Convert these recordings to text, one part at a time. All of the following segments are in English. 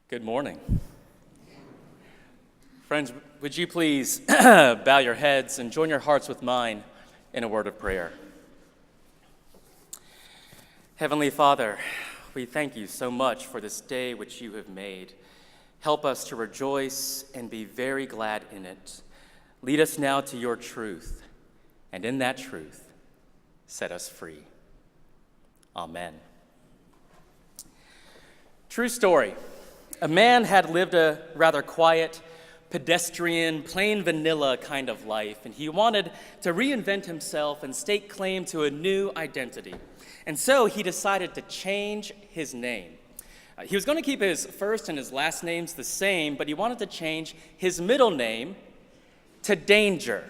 Good morning. Friends, would you please bow your heads and join your hearts with mine in a word of prayer. Heavenly Father, we thank you so much for this day which you have made. Help us to rejoice and be very glad in it. Lead us now to your truth, and in that truth, set us free. Amen. True story. A man had lived a rather quiet, pedestrian, plain vanilla kind of life, and he wanted to reinvent himself and stake claim to a new identity. And so he decided to change his name. He was going to keep his first and his last names the same, but he wanted to change his middle name to Danger.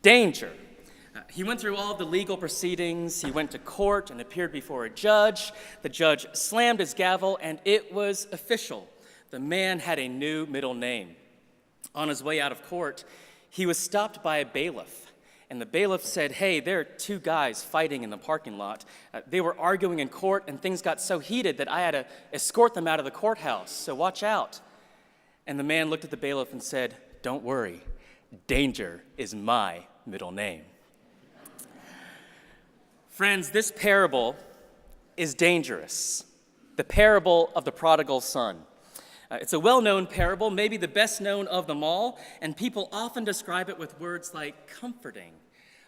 Danger. He went through all of the legal proceedings. He went to court and appeared before a judge. The judge slammed his gavel, and it was official. The man had a new middle name. On his way out of court, he was stopped by a bailiff. And the bailiff said, "Hey, there are two guys fighting in the parking lot. They were arguing in court, and things got so heated that I had to escort them out of the courthouse, so watch out." And the man looked at the bailiff and said, "Don't worry, Danger is my middle name." Friends, this parable is dangerous. The parable of the prodigal son. It's a well-known parable, maybe the best known of them all, and people often describe it with words like comforting,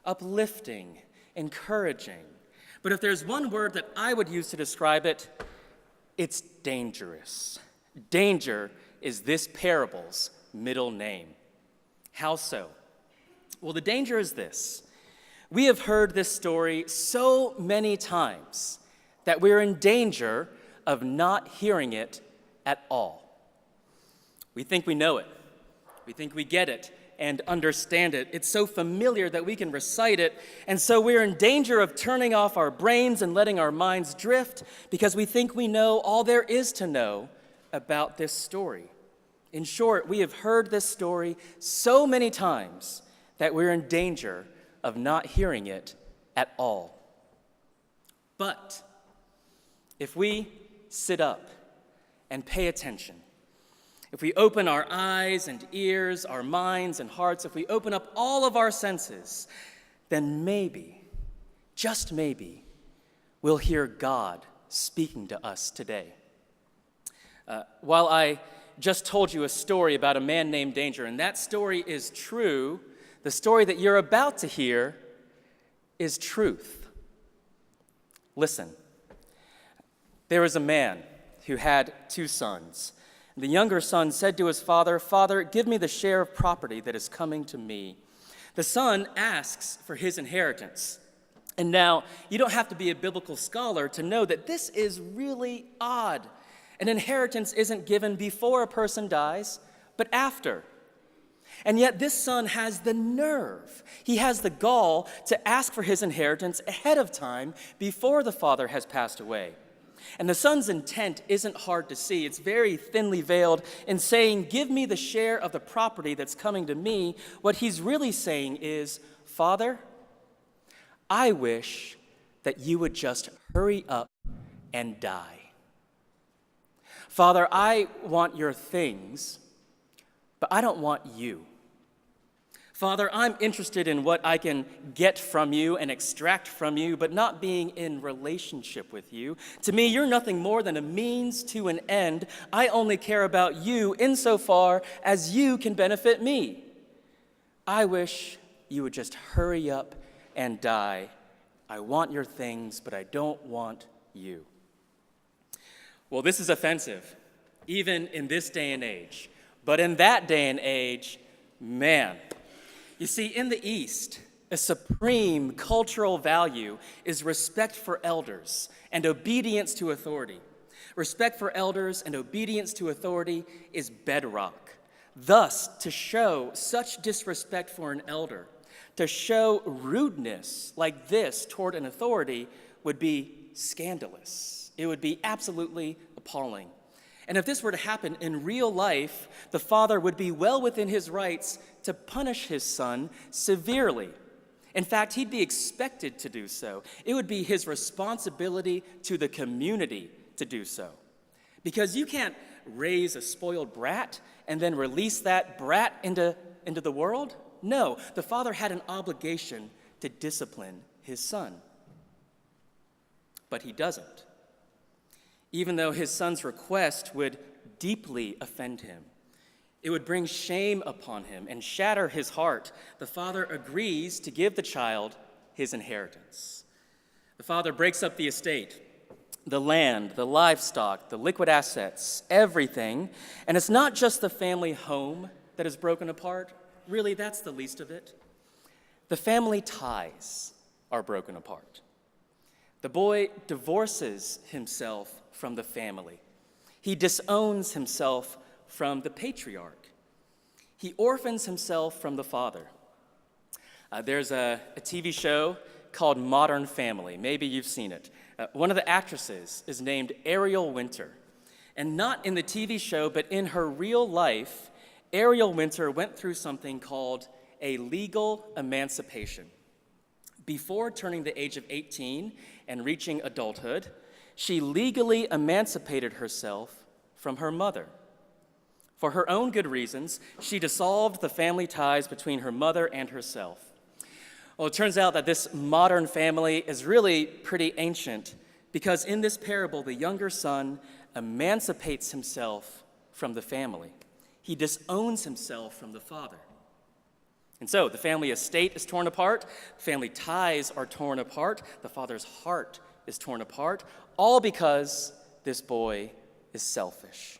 uplifting, encouraging. But if there's one word that I would use to describe it, it's dangerous. Danger is this parable's middle name. How so? Well, the danger is this. We have heard this story so many times that we're in danger of not hearing it at all. We think we know it. We think we get it and understand it. It's so familiar that we can recite it, and so we're in danger of turning off our brains and letting our minds drift because we think we know all there is to know about this story. In short, we have heard this story so many times that we're in danger of not hearing it at all. But if we sit up and pay attention, if we open our eyes and ears, our minds and hearts, if we open up all of our senses, then maybe, just maybe, we'll hear God speaking to us today. While I just told you a story about a man named Danger, and that story is true, the story that you're about to hear is truth. Listen. There was a man who had two sons. The younger son said to his father, "Father, give me the share of property that is coming to me." The son asks for his inheritance. And now, you don't have to be a biblical scholar to know that this is really odd. An inheritance isn't given before a person dies, but after. And yet this son has the nerve, he has the gall to ask for his inheritance ahead of time before the father has passed away. And the son's intent isn't hard to see. It's very thinly veiled in saying, "Give me the share of the property that's coming to me." What he's really saying is, "Father, I wish that you would just hurry up and die. Father, I want your things, but I don't want you. Father, I'm interested in what I can get from you and extract from you, but not being in relationship with you. To me, you're nothing more than a means to an end. I only care about you insofar as you can benefit me. I wish you would just hurry up and die. I want your things, but I don't want you." Well, this is offensive, even in this day and age. But in that day and age, man. You see, in the East, a supreme cultural value is respect for elders and obedience to authority. Respect for elders and obedience to authority is bedrock. Thus, to show such disrespect for an elder, to show rudeness like this toward an authority would be scandalous. It would be absolutely appalling. And if this were to happen in real life, the father would be well within his rights to punish his son severely. In fact, he'd be expected to do so. It would be his responsibility to the community to do so. Because you can't raise a spoiled brat and then release that brat into the world? No, the father had an obligation to discipline his son. But he doesn't. Even though his son's request would deeply offend him, it would bring shame upon him and shatter his heart, the father agrees to give the child his inheritance. The father breaks up the estate, the land, the livestock, the liquid assets, everything. And it's not just the family home that is broken apart. Really, that's the least of it. The family ties are broken apart. The boy divorces himself from the family. He disowns himself from the patriarch. He orphans himself from the father. There's a TV show called Modern Family. Maybe you've seen it. One of the actresses is named Ariel Winter. And not in the TV show, but in her real life, Ariel Winter went through something called a legal emancipation. Before turning the age of 18 and reaching adulthood, she legally emancipated herself from her mother. For her own good reasons, she dissolved the family ties between her mother and herself. Well, it turns out that this modern family is really pretty ancient because in this parable, the younger son emancipates himself from the family. He disowns himself from the father. And so the family estate is torn apart, family ties are torn apart, the father's heart is torn apart, all because this boy is selfish.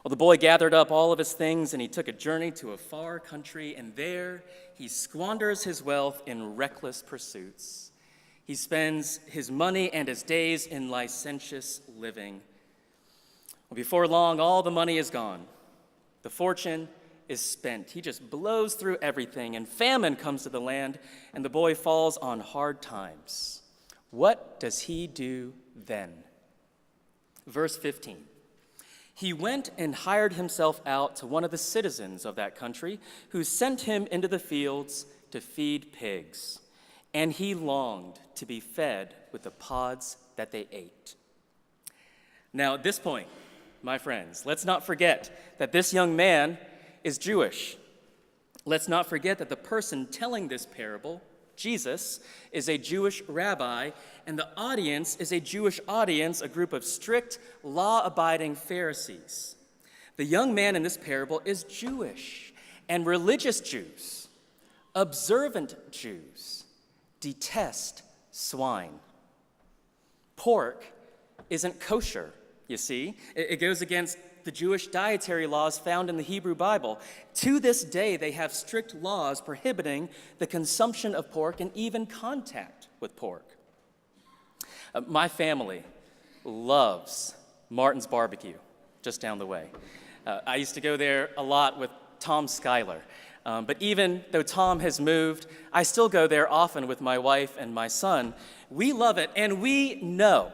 Well, the boy gathered up all of his things and he took a journey to a far country, and there he squanders his wealth in reckless pursuits. He spends his money and his days in licentious living. Well, before long, all the money is gone. The fortune is spent. He just blows through everything, and famine comes to the land, and the boy falls on hard times. What does he do then? Verse 15. He went and hired himself out to one of the citizens of that country, who sent him into the fields to feed pigs, and he longed to be fed with the pods that they ate. Now, at this point, my friends, let's not forget that this young man is Jewish. Let's not forget that the person telling this parable, Jesus, is a Jewish rabbi, and the audience is a Jewish audience, a group of strict, law-abiding Pharisees. The young man in this parable is Jewish, and religious Jews, observant Jews, detest swine. Pork isn't kosher, you see. It goes against the Jewish dietary laws found in the Hebrew Bible. To this day, they have strict laws prohibiting the consumption of pork and even contact with pork. My family loves Martin's Barbecue, just down the way. I used to go there a lot with Tom Schuyler. But even though Tom has moved, I still go there often with my wife and my son. We love it, and we know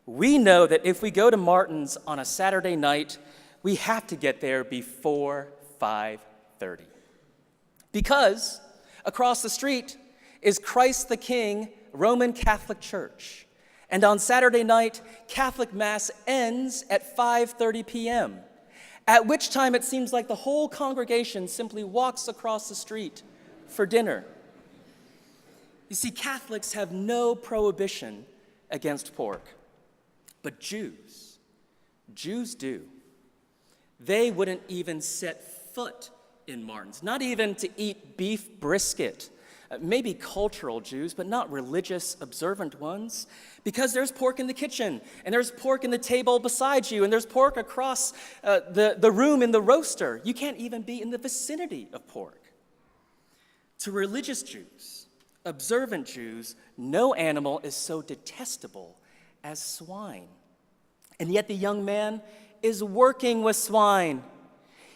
that if we go to Martin's on a Saturday night, we have to get there before 5:30. Because across the street is Christ the King Roman Catholic Church. And on Saturday night, Catholic Mass ends at 5:30 p.m., at which time it seems like the whole congregation simply walks across the street for dinner. You see, Catholics have no prohibition against pork. But Jews do. They wouldn't even set foot in Martin's, not even to eat beef brisket. Maybe cultural Jews, but not religious, observant ones, because there's pork in the kitchen, and there's pork in the table beside you, and there's pork across the room in the roaster. You can't even be in the vicinity of pork. To religious Jews, observant Jews, no animal is so detestable as swine. And yet the young man is working with swine.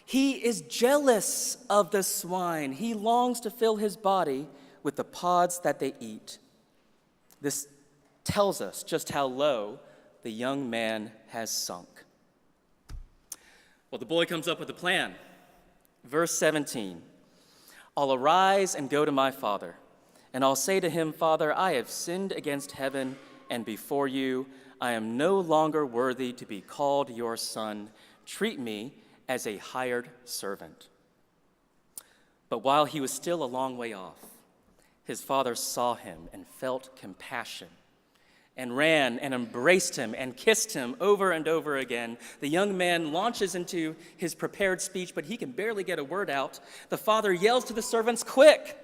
He is jealous of the swine. He longs to fill his body with the pods that they eat. This tells us just how low the young man has sunk. Well, the boy comes up with a plan. Verse 17, I'll arise and go to my father, and I'll say to him, Father, I have sinned against heaven and before you. I am no longer worthy to be called your son. Treat me as a hired servant." But while he was still a long way off, his father saw him and felt compassion and ran and embraced him and kissed him over and over again. The young man launches into his prepared speech, but he can barely get a word out. The father yells to the servants, "Quick,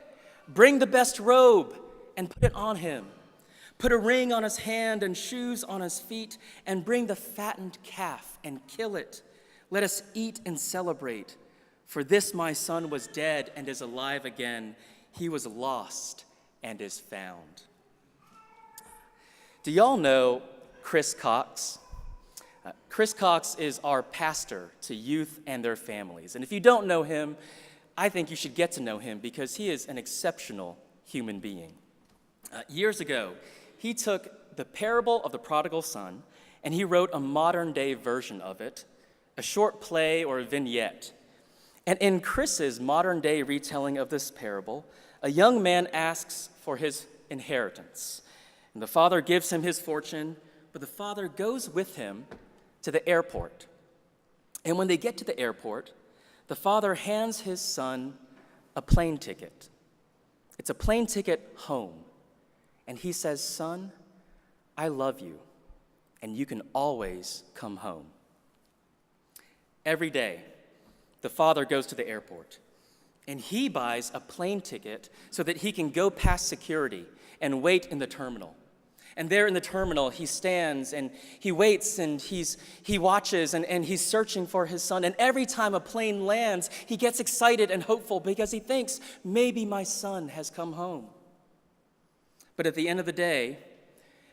bring the best robe and put it on him. Put a ring on his hand and shoes on his feet, and bring the fattened calf and kill it. Let us eat and celebrate. For this my son was dead and is alive again. He was lost and is found." Do y'all know Chris Cox? Chris Cox is our pastor to youth and their families. And if you don't know him, I think you should get to know him because he is an exceptional human being. Years ago, he took the parable of the prodigal son and he wrote a modern-day version of it, a short play or a vignette. And in Chris's modern-day retelling of this parable, a young man asks for his inheritance. And the father gives him his fortune, but the father goes with him to the airport. And when they get to the airport, the father hands his son a plane ticket. It's a plane ticket home. And he says, "Son, I love you, and you can always come home." Every day, the father goes to the airport, and he buys a plane ticket so that he can go past security and wait in the terminal. And there in the terminal, he stands and he waits and he watches and he's searching for his son. And every time a plane lands, he gets excited and hopeful because he thinks, maybe my son has come home. But at the end of the day,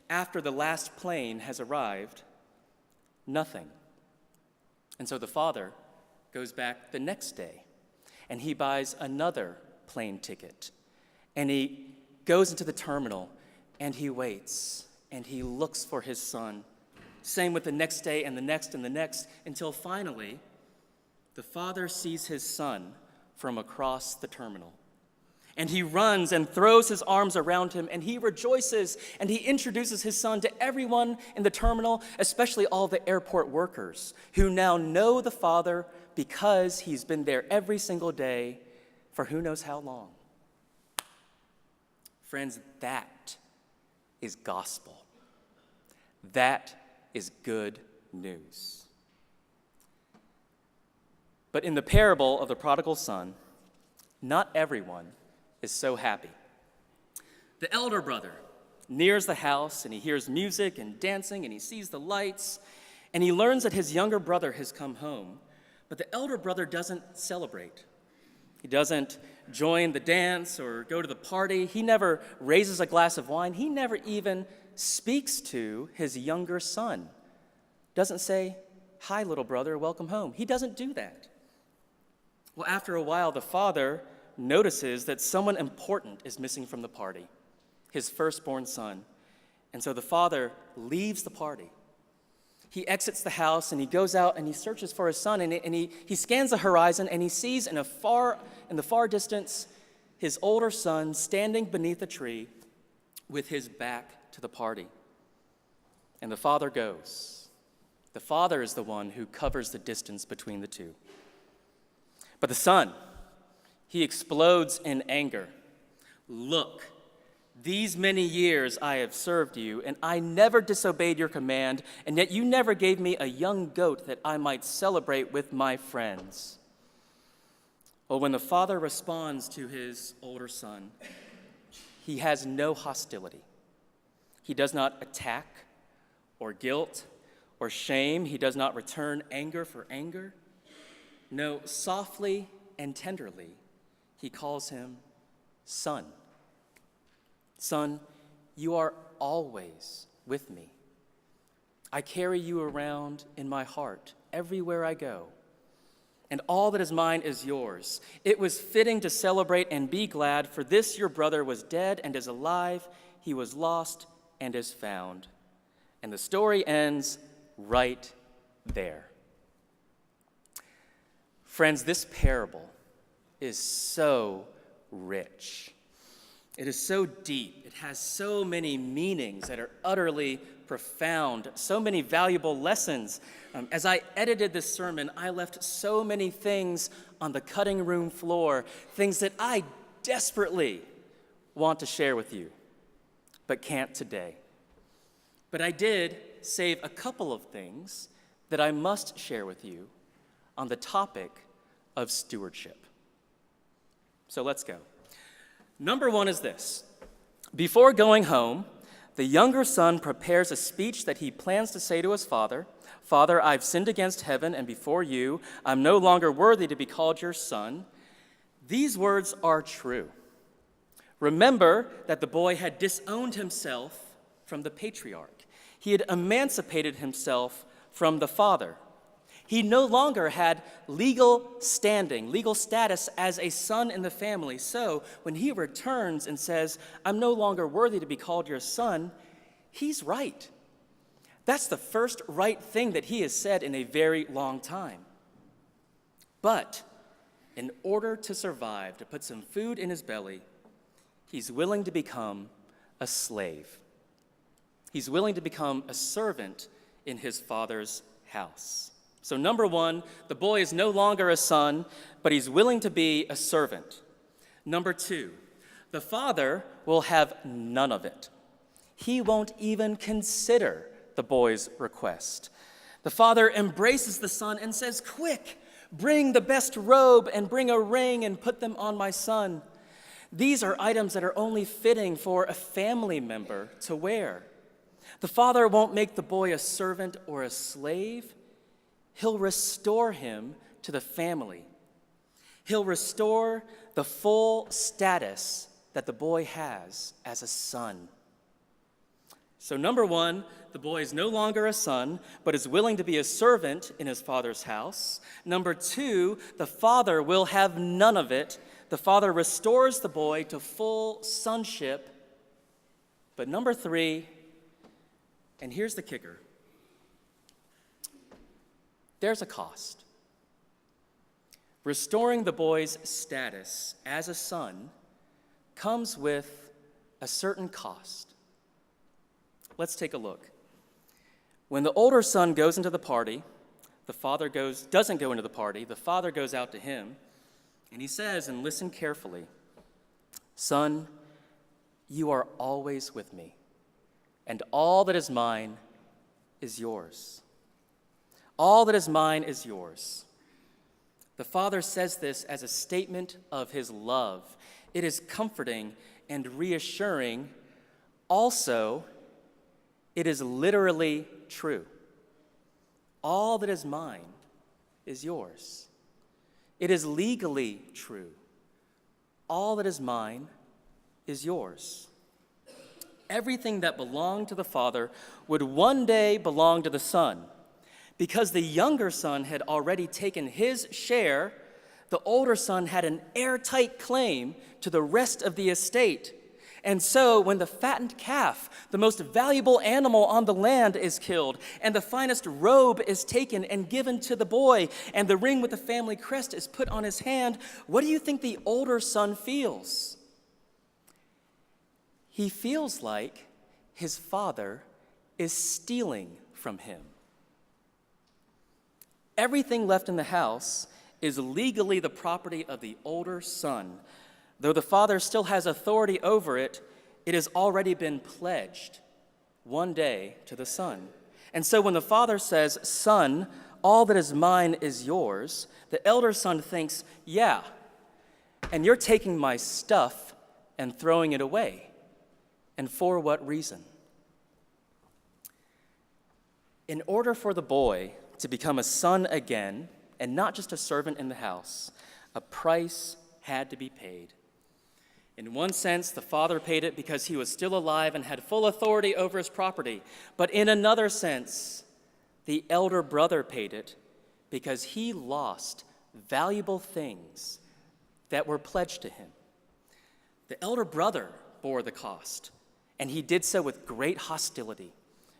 after the last plane has arrived, nothing. And so the father goes back the next day and he buys another plane ticket. And he goes into the terminal and he waits and he looks for his son. Same with the next day and the next and the next, until finally the father sees his son from across the terminal. And he runs and throws his arms around him and he rejoices and he introduces his son to everyone in the terminal, especially all the airport workers who now know the father because he's been there every single day for who knows how long. Friends, that is gospel. That is good news. But in the parable of the prodigal son, not everyone is so happy. The elder brother nears the house and he hears music and dancing and he sees the lights and he learns that his younger brother has come home, but the elder brother doesn't celebrate. He doesn't join the dance or go to the party. He never raises a glass of wine. He never even speaks to his younger son. Doesn't say, "Hi, little brother, welcome home." He doesn't do that. Well, after a while, the father notices that someone important is missing from the party, his firstborn son. And so the father leaves the party. He exits the house and he goes out and he searches for his son and he scans the horizon and he sees in the far distance his older son standing beneath a tree with his back to the party. And the father goes. The father is the one who covers the distance between the two. But the son, he explodes in anger. "Look, these many years I have served you, and I never disobeyed your command, and yet you never gave me a young goat that I might celebrate with my friends." Well, when the father responds to his older son, he has no hostility. He does not attack or guilt or shame. He does not return anger for anger. No, softly and tenderly, he calls him son. "Son, you are always with me. I carry you around in my heart everywhere I go, and all that is mine is yours. It was fitting to celebrate and be glad, for this your brother was dead and is alive. He was lost and is found." And the story ends right there. Friends, this parable is so rich. It is so deep. It has so many meanings that are utterly profound, so many valuable lessons. As I edited this sermon, I left so many things on the cutting room floor, things that I desperately want to share with you, but can't today. But I did save a couple of things that I must share with you on the topic of stewardship. So let's go. Number one is this. Before going home, the younger son prepares a speech that he plans to say to his father. Father, I've sinned against heaven and before you. I'm no longer worthy to be called your son. These words are true. Remember that the boy had disowned himself from the patriarch. He had emancipated himself from the father. He no longer had legal standing, legal status as a son in the family. So when he returns and says, I'm no longer worthy to be called your son, he's right. That's the first right thing that he has said in a very long time. But in order to survive, to put some food in his belly, he's willing to become a slave. He's willing to become a servant in his father's house. So number one, the boy is no longer a son, but he's willing to be a servant. Number two, the father will have none of it. He won't even consider the boy's request. The father embraces the son and says, quick, bring the best robe and bring a ring and put them on my son. These are items that are only fitting for a family member to wear. The father won't make the boy a servant or a slave. He'll restore him to the family. He'll restore the full status that the boy has as a son. So number one, the boy is no longer a son, but is willing to be a servant in his father's house. Number two, the father will have none of it. The father restores the boy to full sonship. But number three, and here's the kicker, there's a cost. Restoring the boy's status as a son comes with a certain cost. Let's take a look. When the older son goes into the party, the father doesn't go into the party, the father goes out to him, and he says, and listen carefully, son, you are always with me, and all that is mine is yours. All that is mine is yours. The father says this as a statement of his love. It is comforting and reassuring. Also, it is literally true. All that is mine is yours. It is legally true. All that is mine is yours. Everything that belonged to the father would one day belong to the son. Because the younger son had already taken his share, the older son had an airtight claim to the rest of the estate. And so when the fattened calf, the most valuable animal on the land, is killed, and the finest robe is taken and given to the boy, and the ring with the family crest is put on his hand, what do you think the older son feels? He feels like his father is stealing from him. Everything left in the house is legally the property of the older son. Though the father still has authority over it, it has already been pledged one day to the son. And so when the father says, son, all that is mine is yours, the elder son thinks, yeah, and you're taking my stuff and throwing it away. And for what reason? In order for the boy to become a son again, and not just a servant in the house, a price had to be paid. In one sense, the father paid it because he was still alive and had full authority over his property. But in another sense, the elder brother paid it because he lost valuable things that were pledged to him. The elder brother bore the cost, and he did so with great hostility,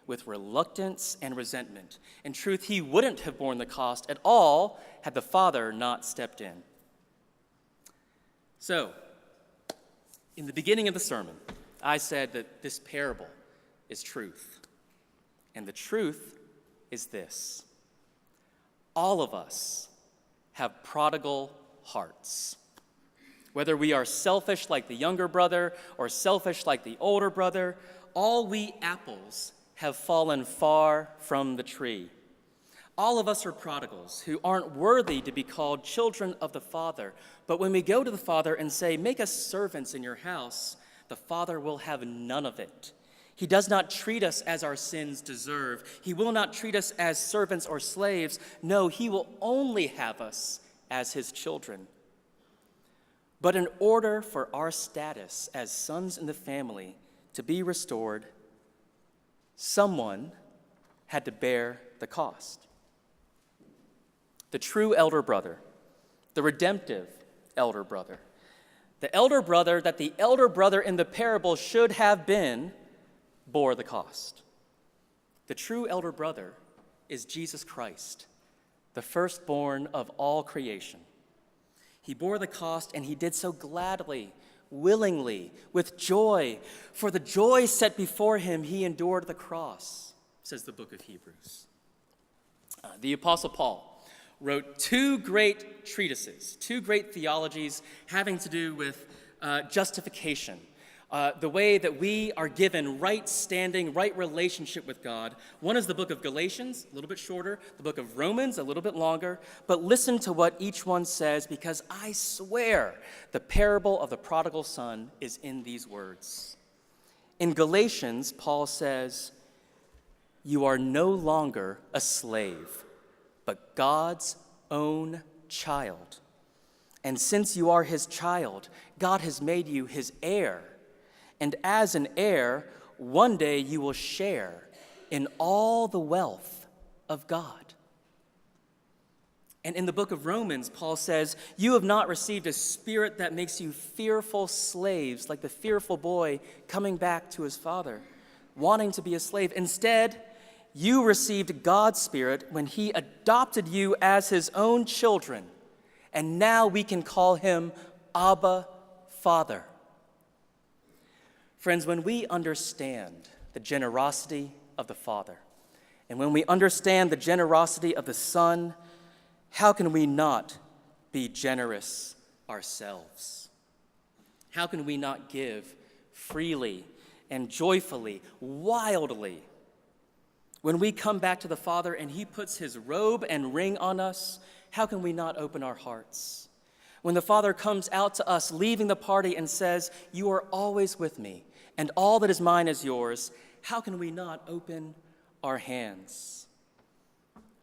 with reluctance and resentment. In truth, he wouldn't have borne the cost at all had the father not stepped in. So, In the beginning of the sermon, I said that this parable is truth. And the truth is this: all of us have prodigal hearts. Whether we are selfish like the younger brother or selfish like the older brother, all we apples have fallen far from the tree. All of us are prodigals who aren't worthy to be called children of the Father. But when we go to the Father and say, "Make us servants in your house," the Father will have none of it. He does not treat us as our sins deserve. He will not treat us as servants or slaves. No, he will only have us as his children. But in order for our status as sons in the family to be restored, someone had to bear the cost. The true elder brother, the redemptive elder brother, the elder brother that the elder brother in the parable should have been, bore the cost. The true elder brother is Jesus Christ, the firstborn of all creation. He bore the cost, and he did so gladly, willingly, with joy. For the joy set before him, he endured the cross, says the book of Hebrews. The Apostle Paul wrote two great treatises, two great theologies having to do with justification, the way that we are given right standing, right relationship with God. One is the book of Galatians, a little bit shorter, the book of Romans, a little bit longer. But listen to what each one says, because I swear the parable of the prodigal son is in these words. In Galatians, Paul says, "You are no longer a slave, but God's own child. And since you are his child, God has made you his heir. And as an heir, one day you will share in all the wealth of God." And in the book of Romans, Paul says, "You have not received a spirit that makes you fearful slaves, like the fearful boy coming back to his father, wanting to be a slave. Instead, you received God's Spirit when he adopted you as his own children, and now we can call him Abba, Father." Friends, when we understand the generosity of the Father, and when we understand the generosity of the Son, how can we not be generous ourselves? How can we not give freely and joyfully, wildly? When we come back to the Father and he puts his robe and ring on us, how can we not open our hearts? When the Father comes out to us, leaving the party, and says, "You are always with me, and all that is mine is yours," how can we not open our hands?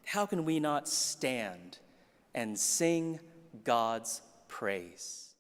How can we not stand and sing God's praise?